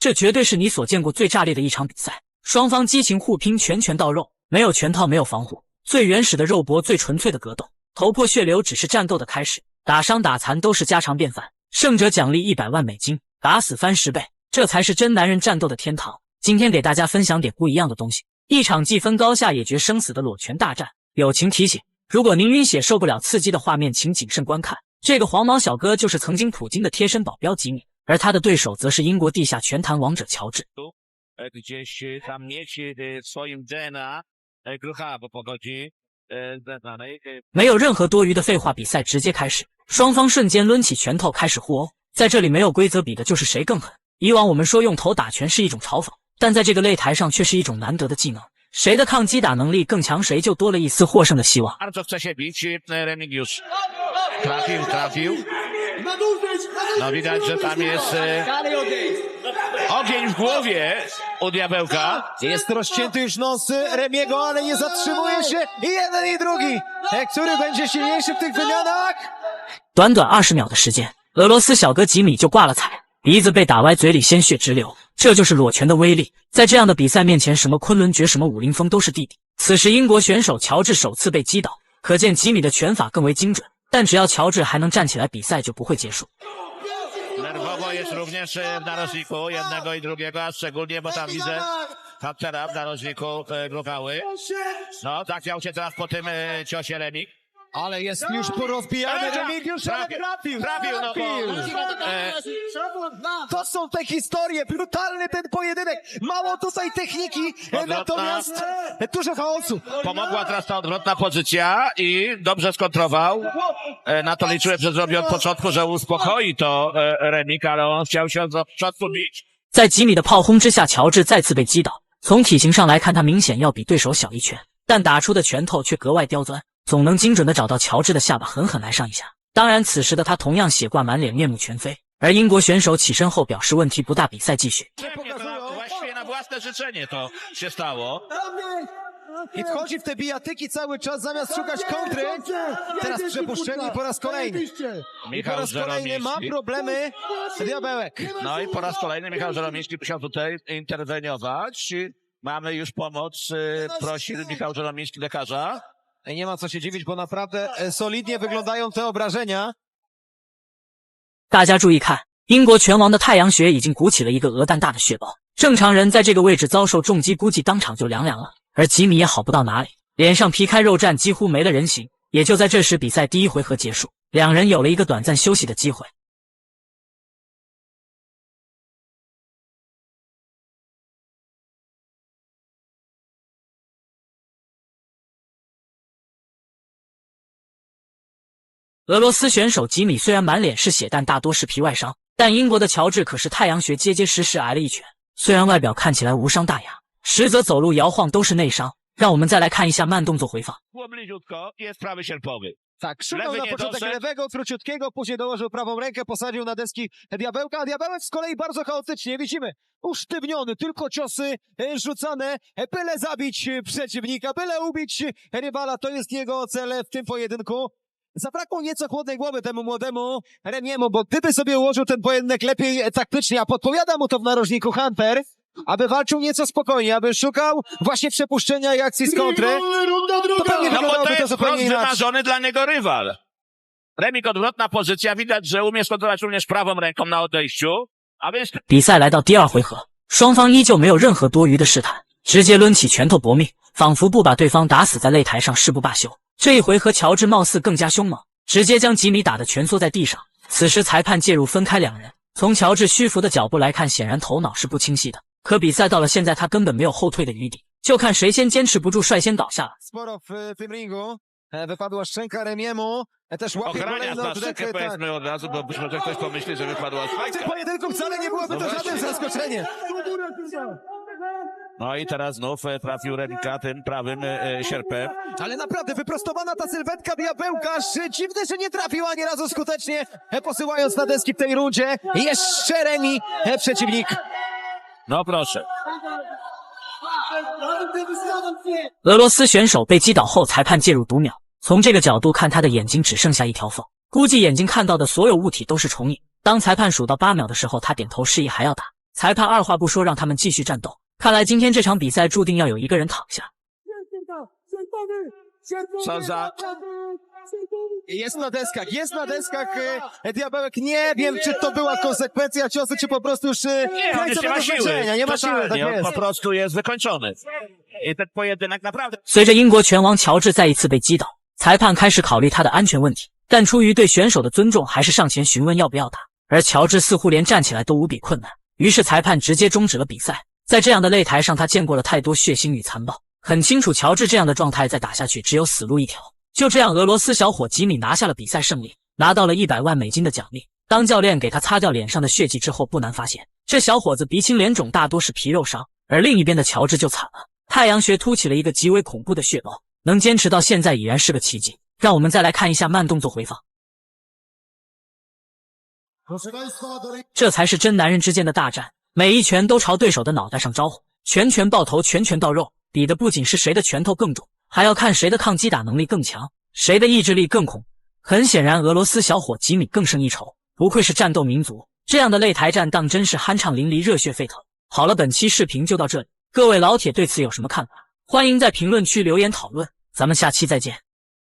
这绝对是你所见过最炸裂的一场比赛。双方激情互拼，拳拳到肉，没有拳套，没有防护，最原始的肉搏，最纯粹的格斗，头破血流只是战斗的开始，打伤打残都是家常便饭。胜者奖励100万美金，打死翻10倍，这才是真男人战斗的天堂。今天给大家分享点不一样的东西，一场既分高下也决生死的裸拳大战。友情提醒：如果您晕血受不了刺激的画面，请谨慎观看。这个黄毛小哥就是曾经普京的贴身保镖吉米，而他的对手则是英国地下拳坛王者乔治。没有任何多余的废话，比赛直接开始。双方瞬间抡起拳头开始互殴，在这里没有规则，比的就是谁更狠。以往我们说用头打拳是一种嘲讽，但在这个擂台上却是一种难得的技能，谁的抗击打能力更强，谁就多了一丝获胜的希望。No widać, że tam jest ogień w głowie u Diabełka. Jest rozcięty już nos Remiego, ale nie zatrzymuje się i jeden i drugi. Który będzie silniejszy w tych wymianach? 短短20秒的时间，俄罗斯小哥吉米就挂了彩，鼻子被打歪，嘴里鲜血直流。这就是裸拳的威力，在这样的比赛面前，什么昆仑决，什么武林风都是弟弟。此时英国选手乔治首次被击倒，可见吉米的拳法更为精准，但只要乔治还能站起来，比赛就不会结束。Nerwowo jest również w narożniku jednego i drugiego, a szczególnie, bo tam widzę Hamptera w narożniku Glogały. No, tak miał się teraz po tym ciosie Remik. Ale jest już porozbijany Remigiusz, ale trafił. No bo, To są te historie, brutalny ten pojedynek, mało tutaj techniki, natomiast dużo chaosu. pomogła teraz ta odwrotna pozycja i dobrze skontrował. Na to liczyłem, że zrobi od początku, że uspokoi to Remik, ale on chciał się od początku bić. 在吉米的炮轰之下，乔治再次被击倒。从体型上来看，他明显要比对手小一拳，但打出的拳头却格外刁钻，总能精准地找到乔治的下巴，狠狠来上一下。当然，此时的他同样血挂满脸，面目全非。而英国选手起身后表示问题不大，比赛继续。Właściwie na własne życzenie to się stało. I wchodzi w te bijatyki cały czas, zamiast szukać kontry. Teraz przepuszczenie po raz kolejny. I po raz kolejny ma problemy Diabełek. No i po raz kolejny Michał Żeromiński musiał tutaj interweniować. Mamy już pomoc, prosi Michał Żeromiński lekarza. Nie ma co się dziwić, bo naprawdę solidnie wyglądają te obrażenia. 大家注意看，英国拳王的太阳穴已经鼓起了一个鹅蛋大的血包，正常人在这个位置遭受重击，估计当场就凉了。而吉米也好不到哪里，脸上皮开肉绽，几乎没了人形。也就在这时，比赛第一回合结束，两人有了一个短暂休息的机会。俄罗斯选手吉米虽然满脸是血，但大多是皮外伤，但英国的乔治可是太阳穴结结实实挨了一拳，虽然外表看起来无伤大雅，实则走路摇晃都是内伤。让我们再来看一下慢动作回放。Tak, szukał na początek lewego, króciutkiego, później dołożył prawą rękę, posadził na deski Diabełka, a Diabełek z kolei bardzo chaotycznie, widzimy, usztywniony, tylko ciosy rzucane, byle zabić przeciwnika, byle ubić rywala, to jest jego cel w tym pojedynku. Zabrakło nieco chłodnej głowy temu młodemu Remiemu, bo gdyby sobie ułożył ten pojedynek lepiej taktycznie, a podpowiada mu to w narożniku Hunter, aby walczył nieco spokojnie, aby szukał właśnie przepuszczenia i akcji z kontry, to pewnie wyglądałoby to zupełnie inaczej. Wymarzony dla niego rywal. Remik odwrotna pozycja, widać, że umie skontrolować również prawą ręką na odejściu, a więc... 比赛来到第二回合，双方依旧没有任何多余的试探，直接抡起拳头搏命，仿佛不把对方打死在擂台上誓不罢休。这一回合乔治貌似更加凶猛，直接将吉米打得蜷缩在地上。此时裁判介入分开两人，从乔治虚浮的脚步来看，显然头脑是不清晰的。可比赛到了现在，他根本没有后退的余地，就看谁先坚持不住，率先倒下了。 Sporo w tym ringu, wypadła szczęka Remiemu, też łapie kolejną szczękę, powiedzmy od razu, bo być może ktoś pomyśli, że wypadła w tym pojedynku wcale nie byłoby to żadne zaskoczenie. No i teraz znów trafił Remika tym prawym sierpem. Ale naprawdę wyprostowana ta sylwetka Diabełka, aż dziwne, że nie trafił ani razu skutecznie, posyłając na deski w tej rundzie. Jeszcze Remi przeciwnik. No proszę. 俄罗斯选手被击倒后，裁判介入读秒。从这个角度看，他的眼睛只剩下一条缝，估计眼睛看到的所有物体都是重影。当裁判数到8秒的时候，他点头示意还要打。裁判二话不说让他们继续战斗。看来今天这场比赛注定要有一个人躺下。Jest na deskach Diabełek. Nie wiem, czy to była konsekwencja ciosu, czy po prostu już krańca do zakończenia. Nie ma siły, tak jest. Po prostu jest wykończony. I ten pojedynek naprawdę... 随着英国拳王乔治再一次被击倒，裁判开始考虑他的安全问题，但出于对选手的尊重，还是上前询问要不要打。而乔治似乎连站起来都无比困难，于是裁判直接终止了比赛。在这样的擂台上，他见过了太多血腥与残暴，很清楚乔治这样的状态再打下去只有死路一条。就这样，俄罗斯小伙吉米拿下了比赛胜利，拿到了100万美金的奖励。当教练给他擦掉脸上的血迹之后，不难发现这小伙子鼻青脸肿，大多是皮肉伤。而另一边的乔治就惨了，太阳穴凸起了一个极为恐怖的血包，能坚持到现在已然是个奇迹。让我们再来看一下慢动作回放，这才是真男人之间的大战，每一拳都朝对手的脑袋上招呼，拳拳爆头，拳拳到肉，比的不仅是谁的拳头更重，还要看谁的抗击打能力更强，谁的意志力更恐。很显然，俄罗斯小伙吉米更胜一筹，不愧是战斗民族，这样的擂台战当真是酣畅淋漓，热血沸腾。好了，本期视频就到这里，各位老铁对此有什么看法？欢迎在评论区留言讨论，咱们下期再见。